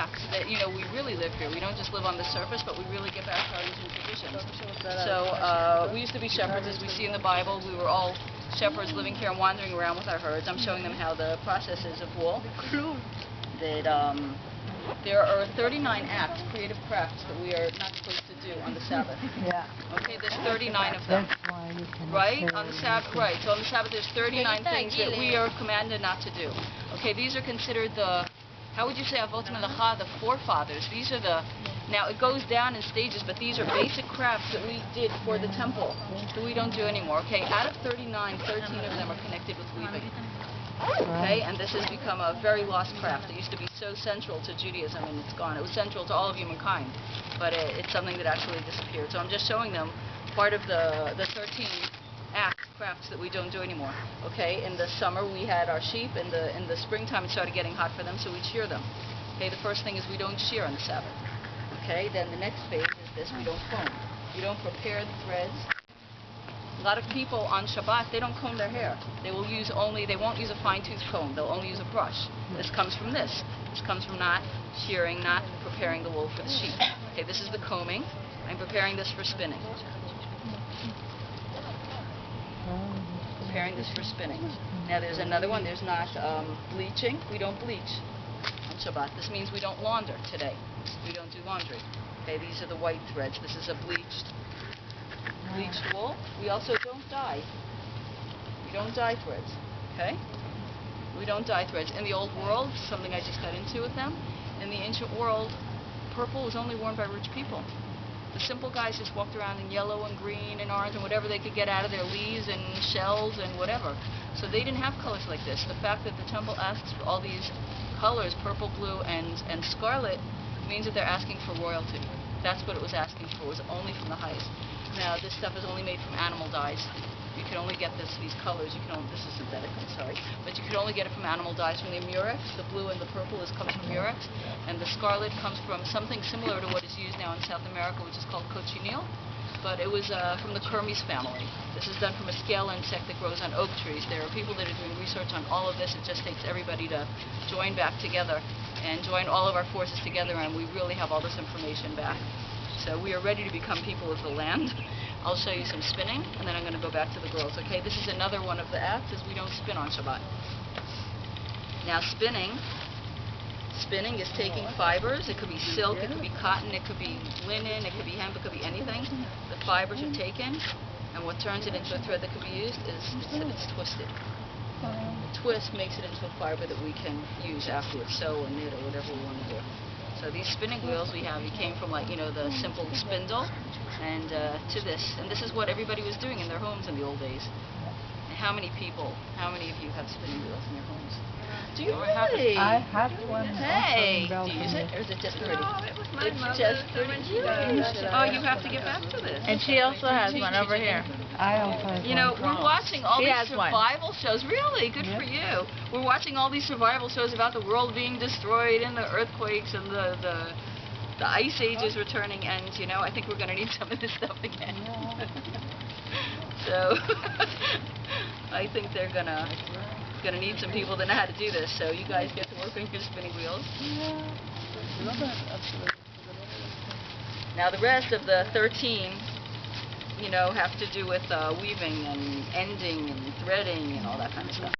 back so that, we really live here. We don't just live on the surface, but we really get back to our ancient traditions. So we used to be shepherds, as we see in the Bible. We were all shepherds living here and wandering around with our herds. I'm showing them how the process is of wool. That there are 39 acts, creative crafts, that we are not supposed to do on the Sabbath. Yeah. Okay, there's 39 of them. That's why you can. Right? On the Sabbath, right. So on the Sabbath there's 39 things that we are commanded not to do. Okay, these are considered the, how would you say, avot melacha, the forefathers. These are the, now it goes down in stages, but these are basic crafts that we did for the temple that we don't do anymore. Okay, out of 39, 13 of them are connected with weaving. Okay, and this has become a very lost craft. It used to be so central to Judaism, and it's gone. It was central to all of humankind, but it's something that actually disappeared. So I'm just showing them part of the 13 crafts that we don't do anymore. Okay, in the summer we had our sheep. In the springtime it started getting hot for them, so we'd shear them. Okay, the first thing is we don't shear on the Sabbath. Okay, then the next phase is this: we don't comb. We don't prepare the threads. A lot of people on Shabbat, they don't comb their hair. They won't use a fine-tooth comb. They'll only use a brush. This comes from this. This comes from not shearing, not preparing the wool for the sheep. Okay, this is the combing. I'm preparing this for spinning. Preparing this for spinning. Now there's another one. There's not bleaching. We don't bleach on Shabbat. This means we don't launder today. We don't do laundry. Okay, these are the white threads. This is a bleached wool. We also don't dye. We don't dye threads. Okay? We don't dye threads. In the old world, something I just got into with them, in the ancient world, purple was only worn by rich people. The simple guys just walked around in yellow and green and orange and whatever they could get out of their leaves and shells and whatever. So they didn't have colors like this. The fact that the temple asks for all these colors, purple, blue, and scarlet, means that they're asking for royalty. That's what it was asking for. It was only from the highest. Now, this stuff is only made from animal dyes. You can only get these colors. This is synthetic, I'm sorry. But you can only get it from animal dyes, from the murex. The blue and the purple comes from murex. And the scarlet comes from something similar to what is used now in South America, which is called cochineal. But it was from the Kermes family. This is done from a scale insect that grows on oak trees. There are people that are doing research on all of this. It just takes everybody to join back together and join all of our forces together, and we really have all this information back. So we are ready to become people of the land. I'll show you some spinning, and then I'm going to go back to the girls. Okay, this is another one of the acts, is we don't spin on Shabbat. Now spinning is taking fibers. It could be silk, it could be cotton, it could be linen, it could be hemp, it could be anything. The fibers are taken, and what turns it into a thread that can be used is it's twisted. The twist makes it into a fiber that we can use afterwards, sew or knit or whatever we want to do. So these spinning wheels we came from the simple spindle and to this. And this is what everybody was doing in their homes in the old days. And how many of you have spinning wheels in your homes? Do you really? I have one. Hey, do you use it? Or is it just pretty? It's just pretty. Oh, you have to get back to this. And she also has one over here. I also have one. We're watching all these survival shows. Really, good for you. We're watching all these survival shows about the world being destroyed and the earthquakes and the ice ages returning, and I think we're going to need some of this stuff again. So I think they're gonna need some people that know how to do this. So you guys get to work on your spinning wheels. Now the rest of the 13, have to do with weaving and ending and threading and all that kind of stuff.